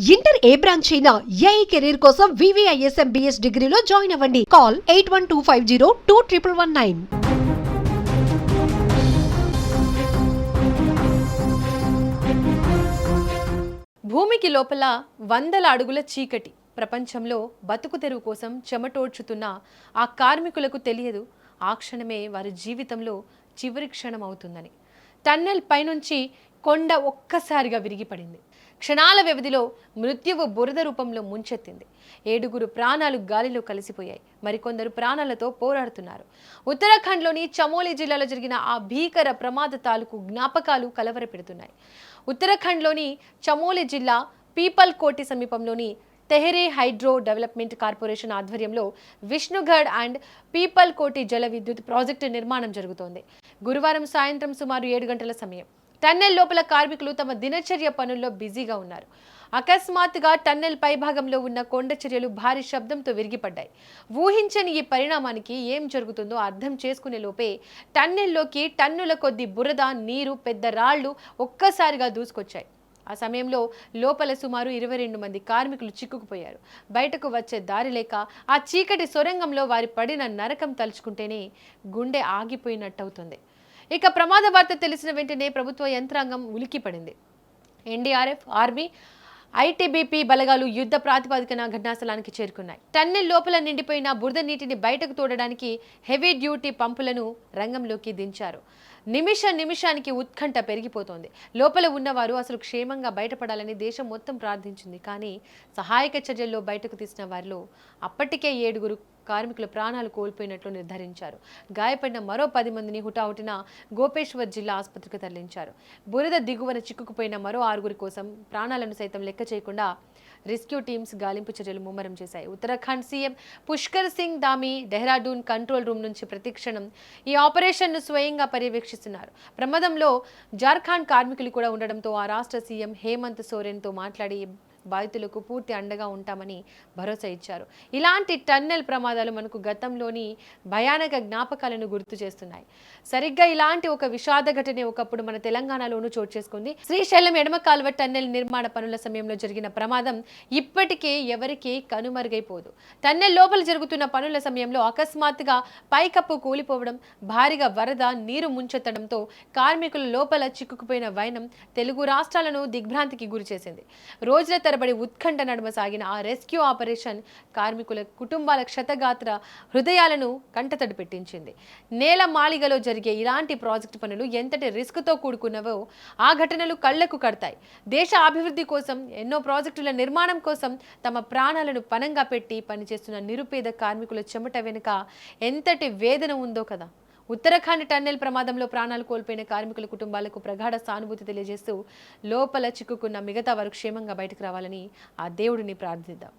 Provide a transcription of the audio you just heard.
Inter ఏ branch అయినా AI career కోసం వివిఐఎస్ MBS డిగ్రీలో జాయిన్ అవ్వండి. కాల్ 8125021119. భూమికి లోపల వందల అడుగుల చీకటి ప్రపంచంలో బతుకు తెరువు కోసం చెమటోడ్చుతున్న ఆ కార్మికులకు తెలియదు ఆ క్షణమే వారి జీవితంలో చివరి క్షణం అవుతుందని. టన్నెల్ పైనుంచి కొండ ఒక్కసారిగా విరిగిపడింది. క్షణాల వ్యవధిలో మృత్యువు బురద రూపంలో ముంచెత్తింది. 7 ప్రాణాలు గాలిలో కలిసిపోయాయి. మరికొందరు ప్రాణాలతో పోరాడుతున్నారు. ఉత్తరాఖండ్లోని చమోలి జిల్లాలో జరిగిన ఆ భీకర ప్రమాద తాలూకు జ్ఞాపకాలు కలవరపెడుతున్నాయి. ఉత్తరాఖండ్లోని చమోలి జిల్లా పీపల్ కోటి సమీపంలోని తెహ్రీ హైడ్రో డెవలప్మెంట్ కార్పొరేషన్ ఆధ్వర్యంలో విష్ణుగఢ్ అండ్ పీపల్ కోటి జల విద్యుత్ ప్రాజెక్టు నిర్మాణం జరుగుతోంది. గురువారం సాయంత్రం సుమారు 7 గంటల సమయం. టన్నెల్ లోపల కార్మికులు తమ దినచర్య పనుల్లో బిజీగా ఉన్నారు. అకస్మాత్తుగా టన్నెల్ పైభాగంలో ఉన్న కొండ చర్యలు భారీ శబ్దంతో విరిగిపడ్డాయి. ఊహించని ఈ పరిణామానికి ఏం జరుగుతుందో అర్థం చేసుకునే లోపే టన్నెల్లోకి టన్నుల కొద్ది బురద, నీరు, పెద్ద రాళ్లు ఒక్కసారిగా దూసుకొచ్చాయి. ఆ సమయంలో లోపల సుమారు 22 మంది కార్మికులు చిక్కుకుపోయారు. బయటకు వచ్చే దారి లేక ఆ చీకటి సొరంగంలో వారి పడిన నరకం తలుచుకుంటేనే గుండె ఆగిపోయినట్టవుతుంది. ఇక ప్రమాద వార్త తెలిసిన వెంటనే ప్రభుత్వ యంత్రాంగం ఉలిక్కిపడింది. NDRF, ఆర్మీ, ITBP బలగాలు యుద్ధ ప్రాతిపదికన ఘటనాస్థలానికి చేరుకున్నాయి. టన్నెల్ లోపల నిండిపోయిన బురద నీటిని బయటకు తోడడానికి హెవీ డ్యూటీ పంపులను రంగంలోకి దించారు. నిమిషానికి ఉత్కంఠ పెరిగిపోతోంది. లోపల ఉన్నవారు అసలు క్షేమంగా బయటపడాలని దేశం మొత్తం ప్రార్థించింది. కానీ సహాయక చర్యల్లో బయటకు తీసిన వారిలో అప్పటికే 7 కార్మికుల ప్రాణాలు కోల్పోయినట్లు నిర్ధారించారు. గాయపడిన మరో 10 మందిని హుటాహుటిన గోపేశ్వర్ జిల్లా ఆసుపత్రికి తరలించారు. బురద దిగువన చిక్కుకుపోయిన మరో 6 కోసం ప్రాణాలను సైతం లెక్క చేయకుండా రెస్క్యూ టీమ్స్ గాలింపు చర్యలు ముమ్మరం చేశాయి. Uttarakhand CM Pushkar Singh Dhami Dehradun control room నుంచి ప్రతిక్షణం ఈ ఆపరేషన్ను స్వయంగా పర్యవేక్షిస్తున్నారు. ప్రమాదంలో జార్ఖండ్ కార్మికులు కూడా ఉండడంతో ఆ రాష్ట్ర సీఎం హేమంత్ సోరెన్తో మాట్లాడి బాధితులకు పూర్తి అండగా ఉంటామని భరోసా ఇచ్చారు. ఇలాంటి టన్నెల్ ప్రమాదాలు మనకు గతంలోని భయానక జ్ఞాపకాలను గుర్తు చేస్తున్నాయి. సరిగ్గా ఇలాంటి ఒక విషాద ఘటన ఒకప్పుడు మన తెలంగాణలోనూ చోటు చేసుకుంది. శ్రీశైలం ఎడమ కాల్వ టన్నెల్ నిర్మాణ పనుల సమయంలో జరిగిన ప్రమాదం ఇప్పటికే ఎవరికీ కనుమరుగైపోదు. టన్నెల్ లోపల జరుగుతున్న పనుల సమయంలో అకస్మాత్తుగా పైకప్పు కూలిపోవడం, భారీగా వరద నీరు ముంచెత్తడంతో కార్మికుల లోపల చిక్కుకుపోయిన వైనం తెలుగు రాష్ట్రాలను దిగ్భ్రాంతికి గురిచేసింది. రోజుల తరబడి ఉత్కంఠ నడుమ సాగిన ఆ రెస్క్యూ ఆపరేషన్ కార్మికుల కుటుంబాల క్షతగాత్ర హృదయాలను కంటతడి పెట్టించింది. నేల మాళిగలో జరిగే ఇలాంటి ప్రాజెక్టు పనులు ఎంతటి రిస్క్తో కూడుకున్నవో ఆ ఘటనలు కళ్లకు కడతాయి. దేశ అభివృద్ధి కోసం, ఎన్నో ప్రాజెక్టుల నిర్మాణం కోసం తమ ప్రాణాలను పణంగా పెట్టి పనిచేస్తున్న నిరుపేద కార్మికుల చెమట వెనుక ఎంతటి వేదన ఉందో కదా. ఉత్తరాఖండ్ టన్నెల్ ప్రమాదంలో ప్రాణాలు కోల్పోయిన కార్మికుల కుటుంబాలకు ప్రగాఢ సానుభూతి తెలియజేస్తూ లోపల చిక్కుకున్న మిగతా వారు క్షేమంగా బయటకు రావాలని ఆ దేవుడిని ప్రార్థిద్దాం.